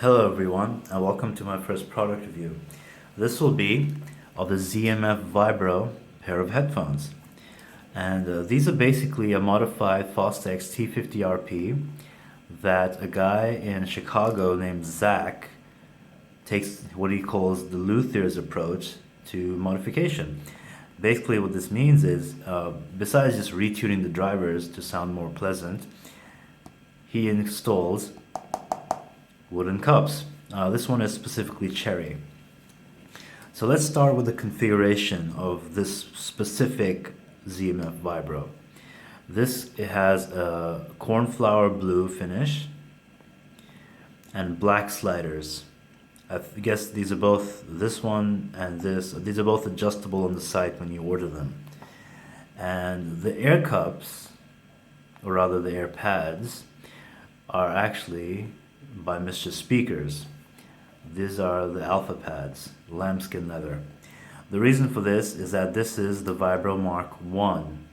Hello everyone, and welcome to my first product review. This will be of the ZMF Vibro pair of headphones. And these are basically a modified Fostex T50RP that a guy in Chicago named Zach takes what he calls the Luthier's approach to modification. Basically what this means is, besides just retuning the drivers to sound more pleasant, he installs wooden cups. This one is specifically cherry. So let's start with the configuration of this specific ZMF Vibro. It has a cornflower blue finish and black sliders. I guess these are both, this one and these are both adjustable on the site when you order them. And the air cups, or rather the air pads, are actually by Mr. Speakers. These are the alpha pads, lambskin leather. The reason for this is that this is the Vibro Mark 1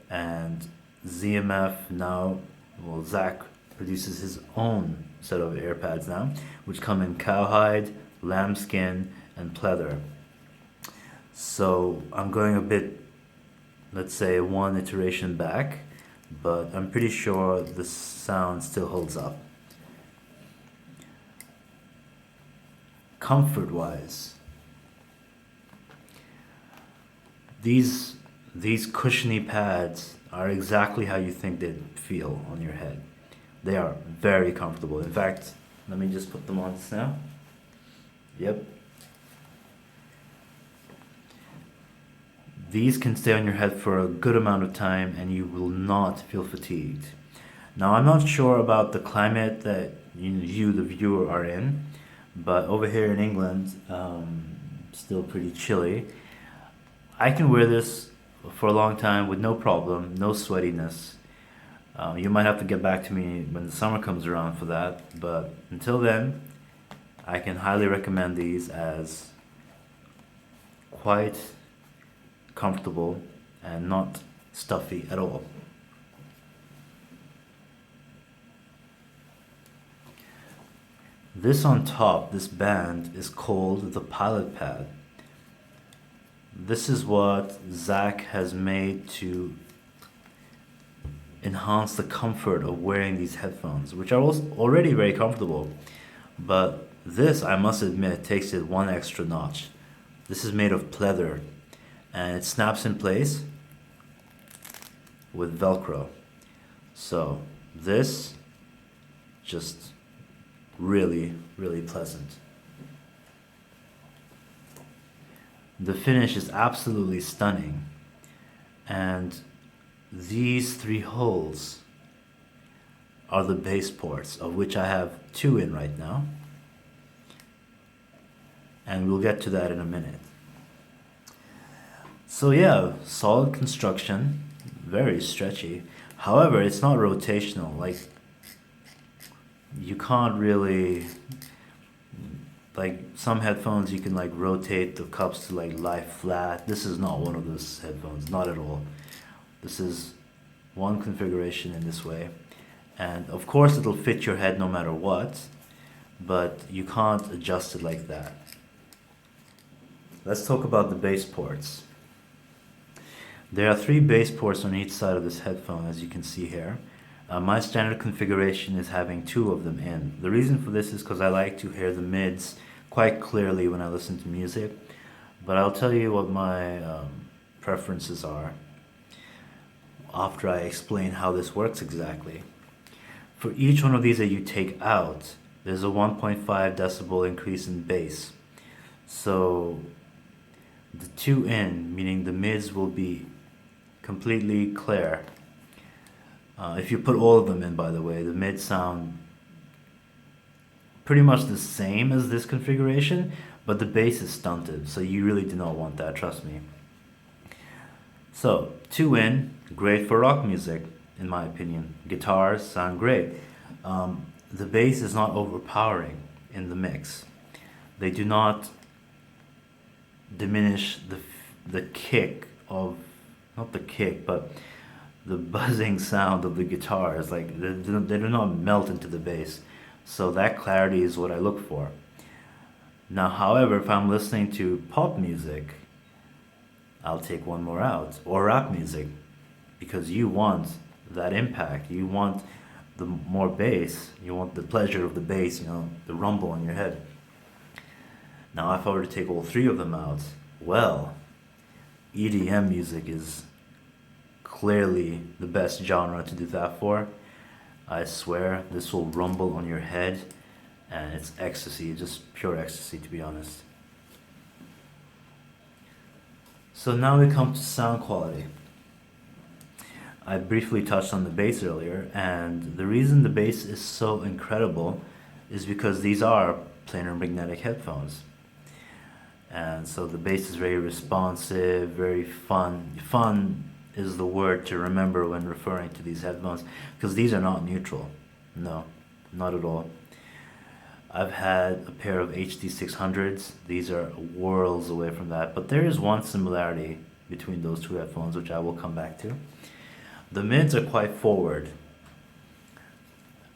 and ZMF now, well, Zach produces his own set of air pads now, which come in cowhide, lambskin, and pleather. So I'm going a bit, let's say, one iteration back, but I'm pretty sure the sound still holds up. Comfort-wise, these cushiony pads are exactly how you think they'd feel on your head. They are very comfortable. In fact, let me just put them on now. Yep. These can stay on your head for a good amount of time and you will not feel fatigued. Now, I'm not sure about the climate that you the viewer, are in, but over here in England, still pretty chilly. I can wear this for a long time with no problem, no sweatiness. You might have to get back to me when the summer comes around for that, but until then, I can highly recommend these as quite comfortable and not stuffy at all. This on top, this band, is called the pilot pad. This is what Zach has made to enhance the comfort of wearing these headphones, which are already very comfortable. But this, I must admit, takes it one extra notch. This is made of pleather and it snaps in place with Velcro. So this just really, really pleasant. The finish is absolutely stunning, and these three holes are the bass ports, of which I have two in right now, and we'll get to that in a minute. So yeah, solid construction, very stretchy. However, it's not rotational. Like, you can't really, like some headphones you can like rotate the cups to like lie flat. This is not one of those headphones, not at all. This is one configuration in this way, and of course it'll fit your head no matter what, but you can't adjust it like that. Let's talk about the bass ports. There are three bass ports on each side of this headphone, as you can see here. My standard configuration is having two of them in. The reason for this is because I like to hear the mids quite clearly when I listen to music, but I'll tell you what my preferences are after I explain how this works exactly. For each one of these that you take out, there's a 1.5 decibel increase in bass. So the two in, meaning the mids, will be completely clear. If you put all of them in, by the way, the mids sound pretty much the same as this configuration, but the bass is stunted, so you really do not want that, trust me. So, two in, great for rock music, in my opinion. Guitars sound great. The bass is not overpowering in the mix. They do not diminish the kick of, not the kick, but the buzzing sound of the guitars. Like, they do not melt into the bass. So that clarity is what I look for. Now, however, if I'm listening to pop music, I'll take one more out, or rap music, because you want that impact. You want the more bass. You want the pleasure of the bass, the rumble in your head. Now, if I were to take all three of them out, well, EDM music is clearly the best genre to do that for. I swear this will rumble on your head, and it's ecstasy, just pure ecstasy, to be honest. So now we come to sound quality. I briefly touched on the bass earlier, and the reason the bass is so incredible is because these are planar magnetic headphones. And so the bass is very responsive, very fun. Fun is the word to remember when referring to these headphones, because these are not neutral. No, not at all. I've had a pair of HD 600s. These are worlds away from that, but there is one similarity between those two headphones, which I will come back to. The mids are quite forward.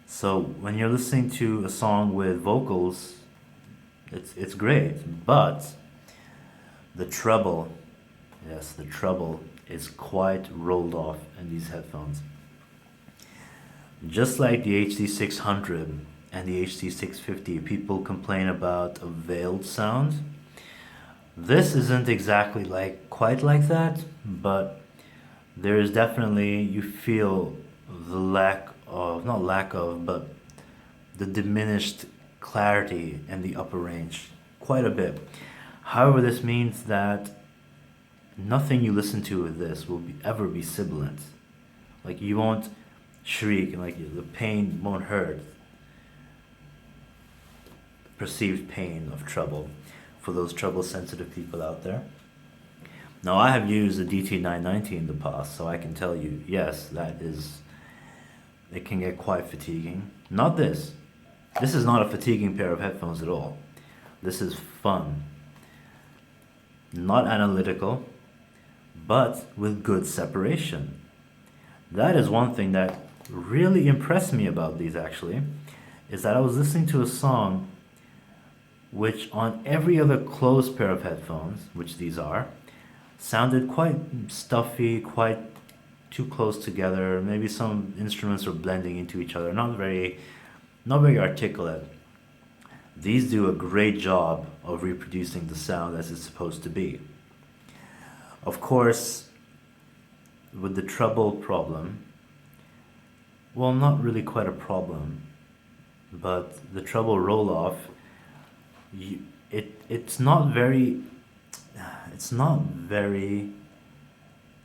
So when you're listening to a song with vocals, it's great, but the treble, yes, the treble is quite rolled off in these headphones. Just like the HD 600 and the HD 650, people complain about a veiled sound. This isn't exactly quite like that, but there is definitely, you feel the but the diminished clarity in the upper range quite a bit. However, this means that nothing you listen to with this will ever be sibilant. Like, you won't shriek, and the pain won't hurt. Perceived pain of treble for those treble sensitive people out there. Now, I have used the DT990 in the past, so I can tell you, yes, it can get quite fatiguing. Not this. This is not a fatiguing pair of headphones at all. This is fun. Not analytical, but with good separation. That is one thing that really impressed me about these, actually, is that I was listening to a song which on every other closed pair of headphones, which these are, sounded quite stuffy, quite too close together. Maybe some instruments were blending into each other, not very articulate. These do a great job of reproducing the sound as it's supposed to be. Of course, with the treble problem, well, not really quite a problem, but the treble roll-off, it's not very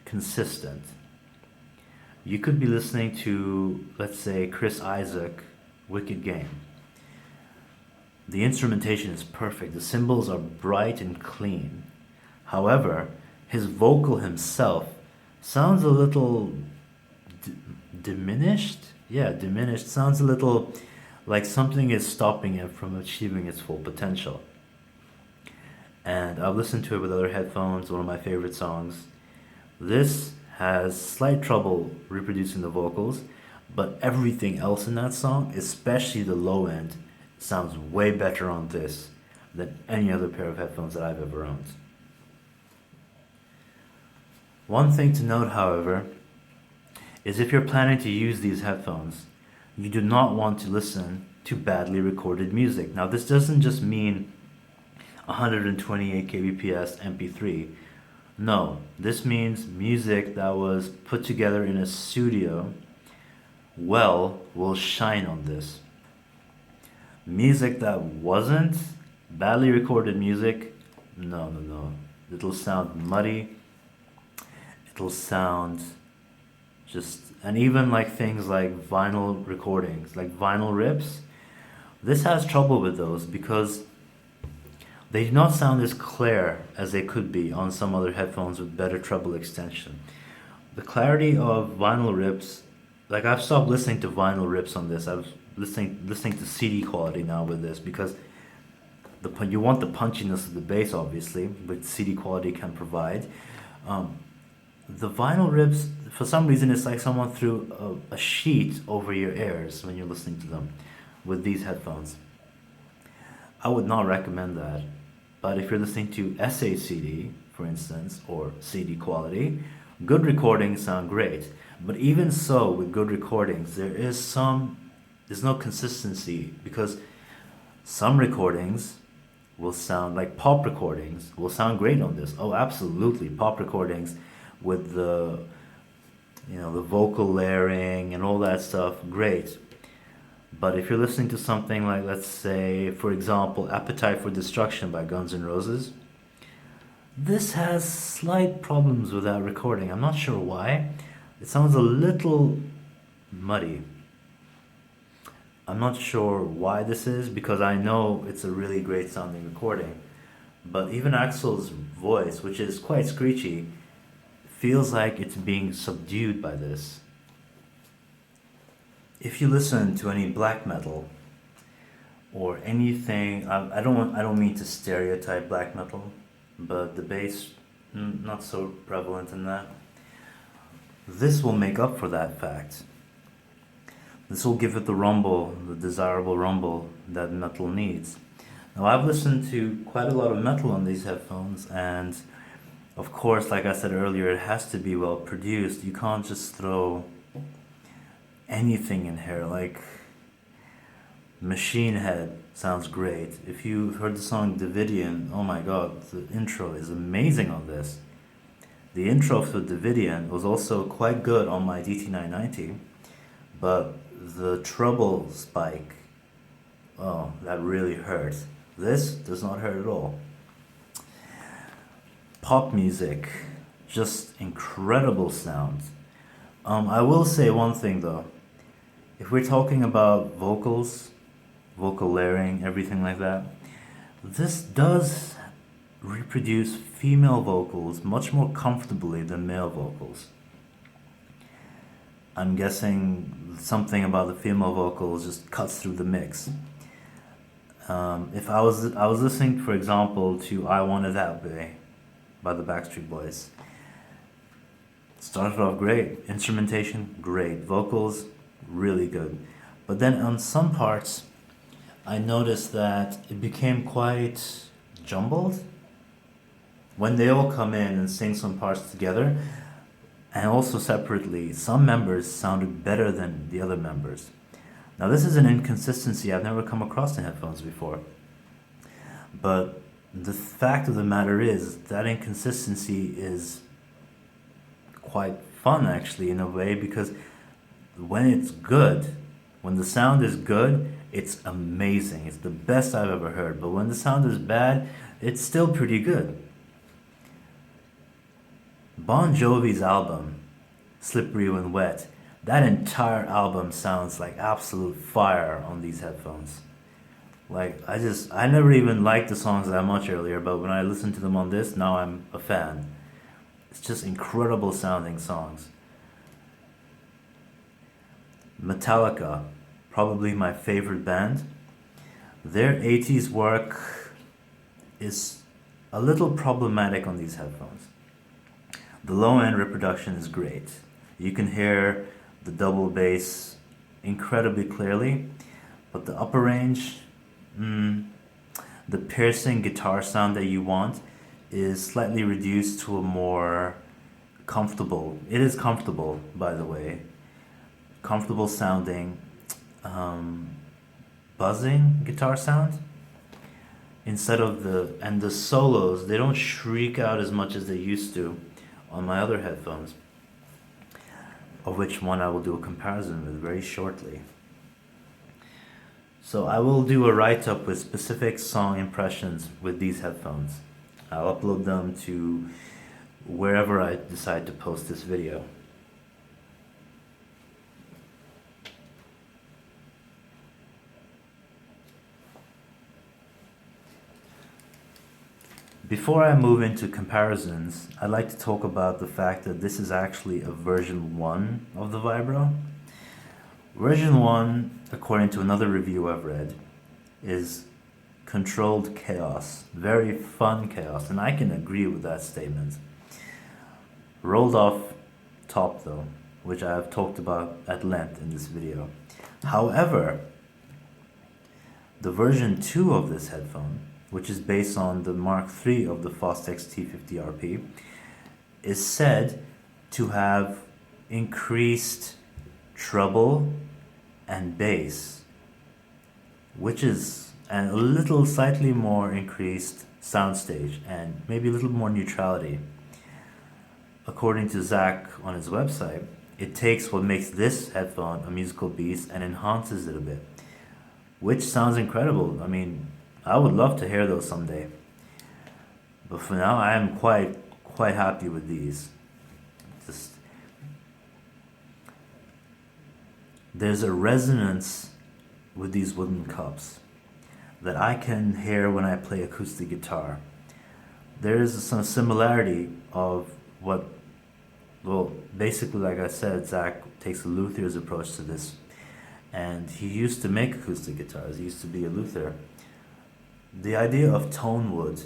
consistent. You could be listening to, let's say, Chris Isaak, Wicked Game. The instrumentation is perfect. The cymbals are bright and clean. However, his vocal himself sounds a little diminished. Yeah, diminished. Sounds a little like something is stopping him from achieving its full potential. And I've listened to it with other headphones, one of my favorite songs. This has slight trouble reproducing the vocals, but everything else in that song, especially the low end, sounds way better on this than any other pair of headphones that I've ever owned. One thing to note, however, is if you're planning to use these headphones, you do not want to listen to badly recorded music. Now, this doesn't just mean 128 kbps MP3. No, this means music that was put together in a studio will shine on this. Music that wasn't badly recorded music, no. It'll sound muddy. It'll sound and even things like vinyl recordings, like vinyl rips. This has trouble with those because they do not sound as clear as they could be on some other headphones with better treble extension. The clarity of vinyl rips, I've stopped listening to vinyl rips on this. I'm listening to CD quality now with this because you want the punchiness of the bass, obviously, which CD quality can provide. The vinyl rips, for some reason, it's like someone threw a sheet over your ears when you're listening to them. with these headphones. I would not recommend that. But if you're listening to SACD, for instance, or CD quality, good recordings sound great. But even so, with good recordings, there's no consistency, because some recordings will sound like pop recordings will sound great on this. Oh, absolutely, pop recordings with the the vocal layering and all that stuff, great. But if you're listening to something like, let's say, for example, Appetite for Destruction by Guns N' Roses, this has slight problems with that recording. I'm not sure why. It sounds a little muddy. I'm not sure why this is, because I know it's a really great sounding recording. But even Axel's voice, which is quite screechy, feels like it's being subdued by this. If you listen to any black metal or anything, I don't mean to stereotype black metal, but the bass not so prevalent in that. This will make up for that fact. This will give it the rumble, the desirable rumble that metal needs. Now, I've listened to quite a lot of metal on these headphones, and of course, like I said earlier, it has to be well produced. You can't just throw anything in here. Like Machine Head sounds great. If you've heard the song Davidian, oh my god, the intro is amazing on this. The intro for Davidian was also quite good on my DT990, but the treble spike, oh, that really hurts. This does not hurt at all. Pop music, just incredible sounds. I will say one thing though. If we're talking about vocals, vocal layering, everything like that, this does reproduce female vocals much more comfortably than male vocals. I'm guessing something about the female vocals just cuts through the mix. If I was listening, for example, to "I Want It That Way" by the Backstreet Boys, started off great, instrumentation great, vocals really good, but then on some parts, I noticed that it became quite jumbled when they all come in and sing some parts together. And also separately, some members sounded better than the other members. Now, this is an inconsistency I've never come across in headphones before. But the fact of the matter is that inconsistency is quite fun, actually, in a way, because when it's good, when the sound is good, it's amazing. It's the best I've ever heard. But when the sound is bad, it's still pretty good. Bon Jovi's album, Slippery When Wet, that entire album sounds like absolute fire on these headphones. Like, I never even liked the songs that much earlier, but when I listened to them on this, now I'm a fan. It's just incredible sounding songs. Metallica, probably my favorite band. Their 80s work is a little problematic on these headphones. The low end reproduction is great. You can hear the double bass incredibly clearly, but the upper range, the piercing guitar sound that you want is slightly reduced to a more comfortable, it is comfortable, by the way, comfortable sounding, buzzing guitar sound. Instead of the solos, they don't shriek out as much as they used to on my other headphones, of which one I will do a comparison with very shortly. So I will do a write-up with specific song impressions with these headphones. I'll upload them to wherever I decide to post this video. Before I move into comparisons, I'd like to talk about the fact that this is actually a version 1 of the Vibro. Version 1, according to another review I've read, is controlled chaos, very fun chaos, and I can agree with that statement. Rolled off top though, which I have talked about at length in this video. However, The version 2 of this headphone, which is based on the Mark III of the Fostex T50RP, is said to have increased treble and bass, which is and a little slightly more increased soundstage and maybe a little more neutrality. According to Zach on his website, it takes what makes this headphone a musical beast and enhances it a bit, which sounds incredible. I mean, I would love to hear those someday. But for now, I am quite happy with these. Just there's a resonance with these wooden cups that I can hear when I play acoustic guitar. There is some similarity of what, well, basically, like I said, Zach takes a luthier's approach to this. And he used to make acoustic guitars. He used to be a luthier. The idea of tone wood,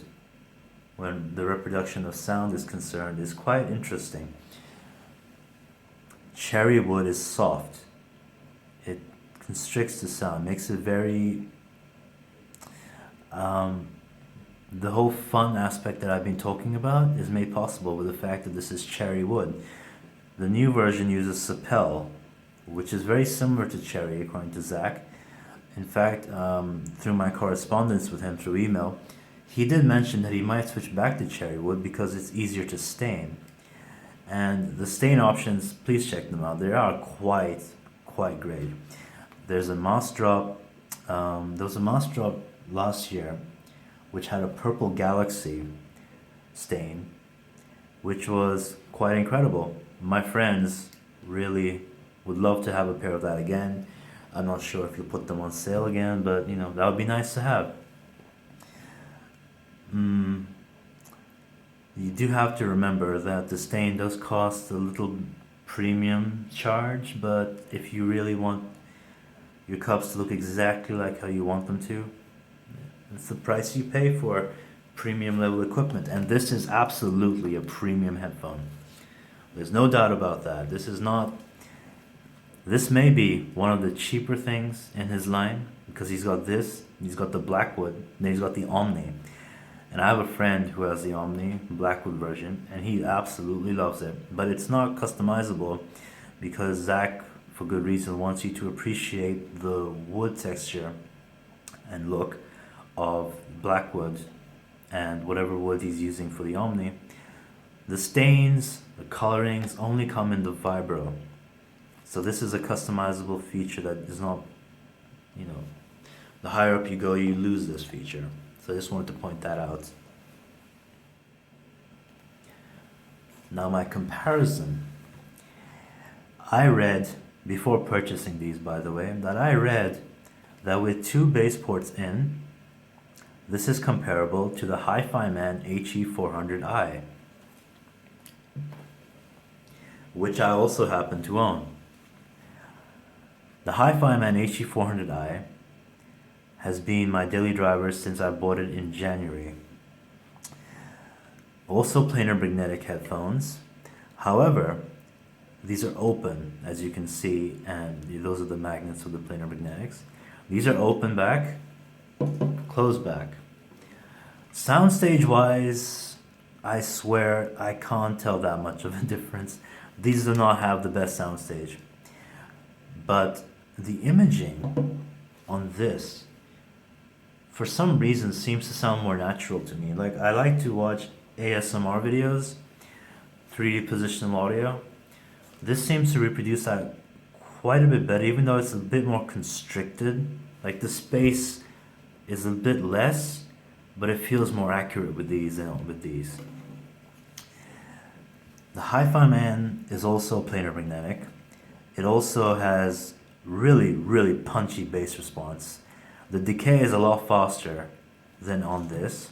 when the reproduction of sound is concerned, is quite interesting. Cherry wood is soft. It constricts the sound, makes it very... the whole fun aspect that I've been talking about is made possible with the fact that this is cherry wood. The new version uses sapel, which is very similar to cherry, according to Zach. In fact, through my correspondence with him through email, he did mention that he might switch back to cherry wood because it's easier to stain. And the stain options, please check them out. They are quite great. There's a moss drop. There was a moss drop last year, which had a purple galaxy stain, which was quite incredible. My friends really would love to have a pair of that again. I'm not sure if you'll put them on sale again, but you know, that would be nice to have. You do have to remember that the stain does cost a little premium charge, but if you really want your cups to look exactly like how you want them to, it's the price you pay for premium level equipment. And this is absolutely a premium headphone. There's no doubt about that. This may be one of the cheaper things in his line, because he's got the Blackwood, then he's got the Omni. And I have a friend who has the Omni Blackwood version, and he absolutely loves it. But it's not customizable because Zach, for good reason, wants you to appreciate the wood texture and look of Blackwood and whatever wood he's using for the Omni. The stains, the colorings only come in the Vibro. So this is a customizable feature that is not, the higher up you go, you lose this feature. So I just wanted to point that out. Now my comparison. I read, before purchasing these by the way, that with 2 bass ports in, this is comparable to the Hi-Fi Man HE400i, which I also happen to own. The Hi-Fi Man HE400i has been my daily driver since I bought it in January. Also planar magnetic headphones. However, these are open, as you can see, and those are the magnets of the planar magnetics. These are open back, closed back. Soundstage wise, I swear I can't tell that much of a difference. These do not have the best soundstage. But the imaging on this, for some reason, seems to sound more natural to me. Like, I like to watch ASMR videos, 3D positional audio. This seems to reproduce that quite a bit better, even though it's a bit more constricted. Like, the space is a bit less, but it feels more accurate with these than with these. The Hi-Fi Man is also planar magnetic. It also has really punchy bass response. The decay is a lot faster than on this,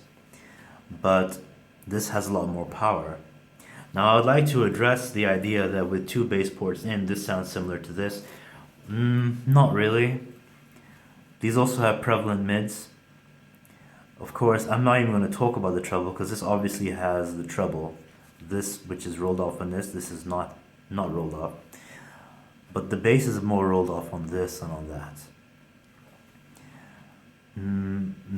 but this has a lot more power. Now I would like to address the idea that with 2 bass ports in, this sounds similar to this. Not really. These also have prevalent mids. Of course, I'm not even going to talk about the treble because this obviously has the treble. This, which is rolled off on this is not rolled off. But the bass is more rolled off on this and on that.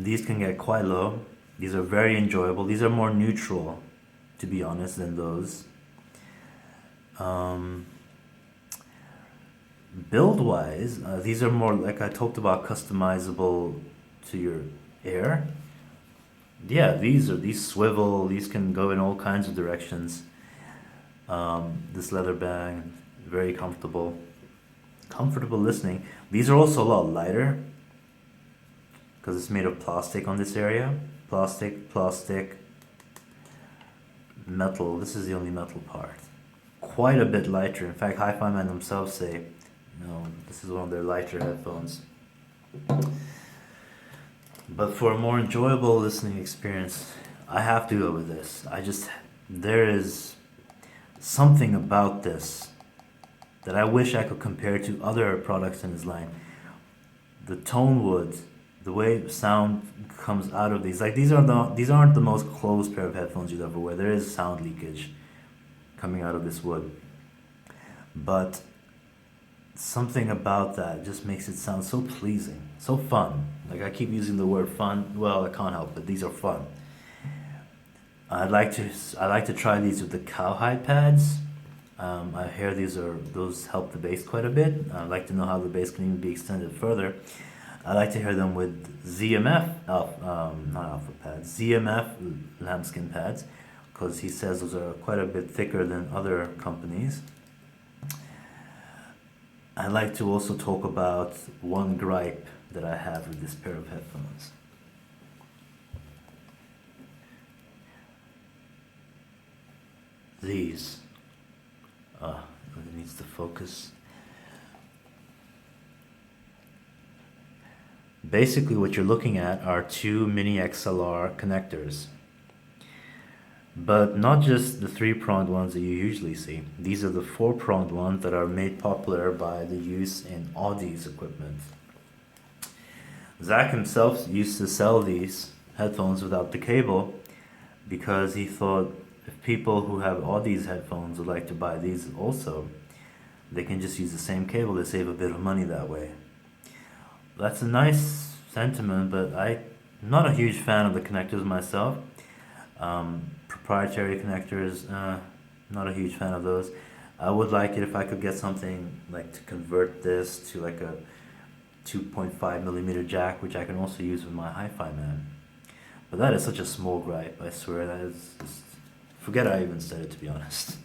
these can get quite low. These are very enjoyable. These are more neutral, to be honest, than those. Build-wise, these are more, like I talked about, customizable to your ear. Yeah, these swivel. These can go in all kinds of directions. This leather band, very comfortable. Comfortable listening. These are also a lot lighter because it's made of plastic on this area. Plastic, metal. This is the only metal part. Quite a bit lighter. In fact, Hi-Fi Man themselves say, this is one of their lighter headphones. But for a more enjoyable listening experience, I have to go with this. There is something about this that I wish I could compare to other products in his line. The tone wood, the way sound comes out of these, like these aren't the most closed pair of headphones you'd ever wear. There is sound leakage coming out of this wood, but something about that just makes it sound so pleasing, so fun. Like I keep using the word fun. Well, I can't help it. These are fun. I like to try these with the cowhide pads. I hear those help the bass quite a bit. I'd like to know how the bass can even be extended further. I like to hear them with ZMF, not alpha pads, ZMF lambskin pads, because he says those are quite a bit thicker than other companies. I'd like to also talk about one gripe that I have with this pair of headphones. These. It needs to focus. Basically what you're looking at are two mini XLR connectors. But not just the three-pronged ones that you usually see. These are the four-pronged ones that are made popular by the use in Audi's equipment. Zach himself used to sell these headphones without the cable because he thought if people who have Audi's headphones would like to buy these also, they can just use the same cable to save a bit of money that way. That's a nice sentiment, but I'm not a huge fan of the connectors myself. Proprietary connectors, not a huge fan of those. I would like it if I could get something like to convert this to like a 2.5 millimeter jack, which I can also use with my Hi-Fi Man. But that is such a small gripe, I swear. That is just, forget I even said it, to be honest.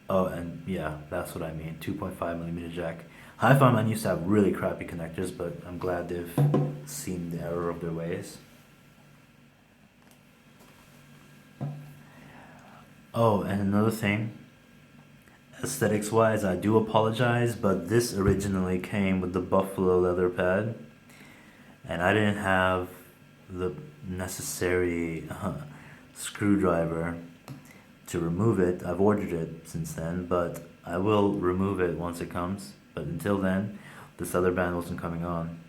Oh, and yeah, that's what I mean, 2.5 millimeter jack. Hi-Fi Man used to have really crappy connectors, but I'm glad they've seen the error of their ways. Oh, and another thing, aesthetics wise, I do apologize, but this originally came with the buffalo leather pad, and I didn't have the necessary screwdriver to remove it. I've ordered it since then, but I will remove it once it comes. But until then, this leather band wasn't coming on,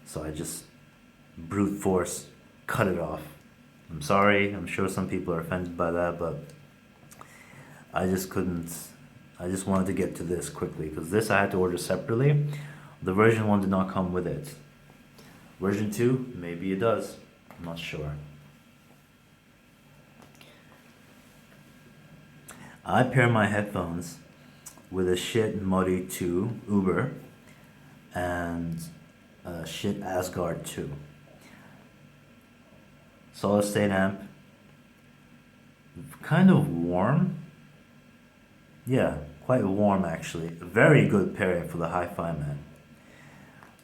so I just brute force cut it off. I'm sorry, I'm sure some people are offended by that, but I just couldn't. I just wanted to get to this quickly because this I had to order separately. The version 1 did not come with it. Version 2, maybe it does. I'm not sure. I pair my headphones with a Schiit Magni 2 Uber and a Schiit Asgard 2. Solid state amp, kind of warm. Yeah, quite warm actually. A very good pairing for the Hi-Fi Man.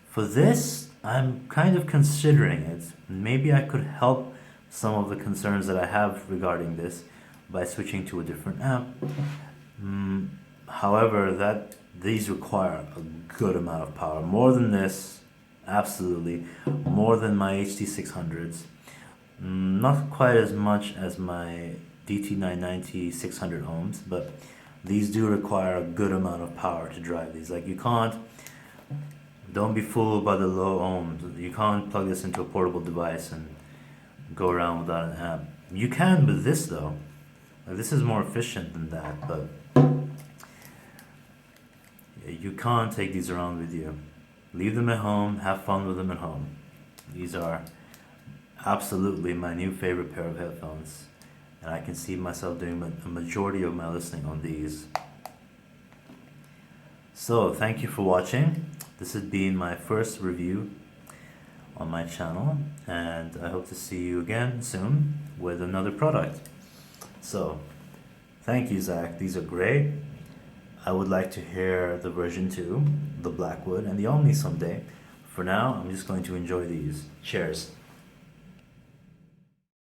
For this, I'm kind of considering it. Maybe I could help some of the concerns that I have regarding this by switching to a different amp. However, these require a good amount of power. More than this, absolutely. More than my HD600s. Not quite as much as my DT990 600 ohms, but these do require a good amount of power to drive these. Like don't be fooled by the low ohms. You can't plug this into a portable device and go around without an amp. You can with this though. Like, this is more efficient than that, but you can't take these around with you. leave them at home, have fun with them at home. These are absolutely my new favorite pair of headphones, and I can see myself doing a majority of my listening on these. So thank you for watching. This has been my first review on my channel, and I hope to see you again soon with another product. So thank you, Zach. These are great. I would like to hear the version 2, the Blackwood and the Omni someday. For now, I'm just going to enjoy these. Cheers.